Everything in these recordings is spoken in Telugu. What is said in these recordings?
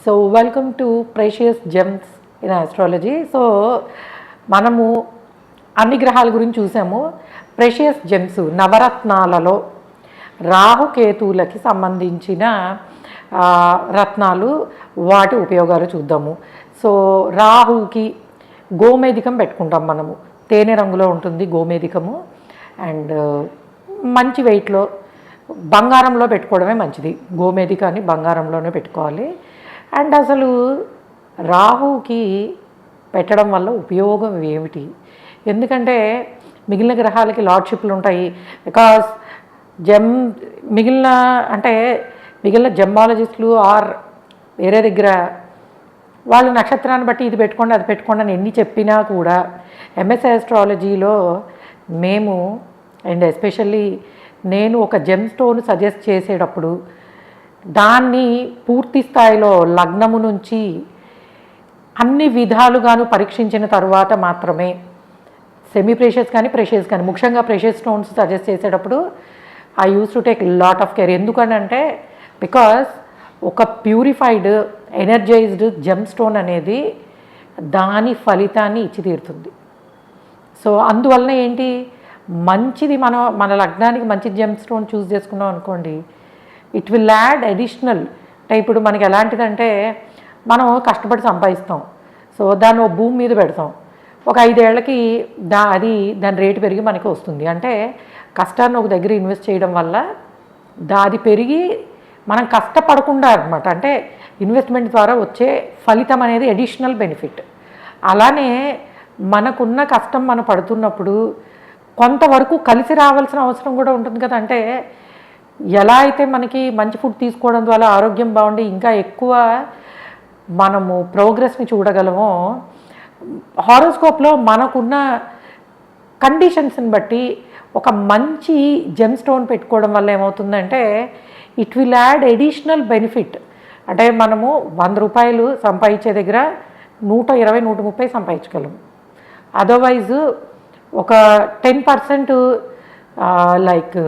So welcome to precious gems in astrology. So మనము అన్ని గ్రహాల గురించి చూసాము. ప్రెషియస్ జెమ్స్ నవరత్నాలలో రాహుకేతువులకి సంబంధించిన రత్నాలు, వాటి ఉపయోగాలు చూద్దాము. సో రాహుకి గోమేధికం పెట్టుకుంటాం మనము. తేనె రంగులో ఉంటుంది గోమేధికము. అండ్ మంచి వెయిట్లో బంగారంలో పెట్టుకోవడమే మంచిది. గోమేధికాన్ని బంగారంలోనే పెట్టుకోవాలి. అండ్ అసలు రాహుకి పెట్టడం వల్ల ఉపయోగం ఏమిటి? ఎందుకంటే మిగిలిన గ్రహాలకి లార్డ్షిప్లు ఉంటాయి. బికాస్ మిగిలిన జెమ్మాలజిస్టులు ఆర్ వేరే దగ్గర వాళ్ళు నక్షత్రాన్ని బట్టి ఇది పెట్టుకోండి అది పెట్టుకోండి అని ఎన్ని చెప్పినా కూడా ఎంఎస్ ఆస్ట్రాలజీలో మేము అండ్ ఎస్పెషల్లీ నేను ఒక జెమ్ స్టోన్ సజెస్ట్ చేసేటప్పుడు దాన్ని పూర్తి స్థాయిలో లగ్నము నుంచి అన్ని విధాలుగాను పరీక్షించిన తర్వాత మాత్రమే సెమీ ప్రెషియస్ కానీ ప్రెషియస్ కానీ, ముఖ్యంగా ప్రెషియస్ స్టోన్స్ సజెస్ట్ చేసేటప్పుడు I use to take lot of care. ఎందుకనంటే బికాస్ ఒక ప్యూరిఫైడ్ ఎనర్జైజ్డ్ జెమ్ స్టోన్ అనేది దాని ఫలితాన్ని ఇచ్చి తీరుతుంది. సో అందువలన ఏంటి, మంచిది మన లగ్నానికి మంచి జెమ్ స్టోన్ చూస్ చేసుకున్నాం అనుకోండి, ఇట్ విల్ యాడ్ అడిషనల్. అంటే ఇప్పుడు మనకి ఎలాంటిదంటే మనం కష్టపడి సంపాదిస్తాం. సో దాన్ని భూమి మీద పెడతాం. ఒక 5 ఏళ్లకి దాని రేటు పెరిగి మనకి వస్తుంది. అంటే కష్టాన్ని ఒక దగ్గర ఇన్వెస్ట్ చేయడం వల్ల అది పెరిగి మనం కష్టపడకుండా అనమాట. అంటే ఇన్వెస్ట్మెంట్ ద్వారా వచ్చే ఫలితం అనేది అడిషనల్ బెనిఫిట్. అలానే మనకున్న కష్టం మనం పడుతున్నప్పుడు కొంతవరకు కలిసి రావాల్సిన అవసరం కూడా ఉంటుంది కదా. అంటే ఎలా అయితే మనకి మంచి ఫుడ్ తీసుకోవడం ద్వారా ఆరోగ్యం బాగుండి ఇంకా ఎక్కువ మనము ప్రోగ్రెస్ని చూడగలమో, హారోస్కోప్లో మనకున్న కండిషన్స్ని బట్టి ఒక మంచి జెమ్ స్టోన్ పెట్టుకోవడం వల్ల ఏమవుతుందంటే it will add additional benefit. అంటే మనము 100 రూపాయలు సంపాదించే దగ్గర 120, 130 సంపాదించగలము. అదర్వైజ్ ఒక 10% లైక్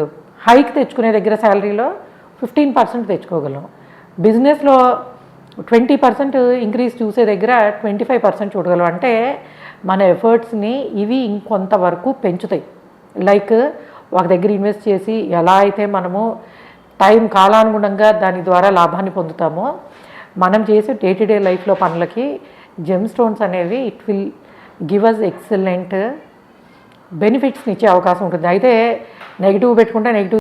హైక్ తెచ్చుకునే దగ్గర శాలరీలో 15% తెచ్చుకోగలం. బిజినెస్లో 20% ఇంక్రీజ్ చూసే దగ్గర 25% చూడగలం. అంటే మన ఎఫర్ట్స్ని ఇవి ఇంకొంతవరకు పెంచుతాయి. లైక్ ఒక దగ్గర ఇన్వెస్ట్ చేసి ఎలా అయితే మనము కాలానుగుణంగా దాని ద్వారా లాభాన్ని పొందుతామో, మనం చేసే డే టు డే లైఫ్లో పనులకి జెమ్ స్టోన్స్ అనేవి it will give us excellent బెనిఫిట్స్ని ఇచ్చే అవకాశం ఉంటుంది. అయితే నెగిటివ్ పెట్టుకుంటే నెగిటివ్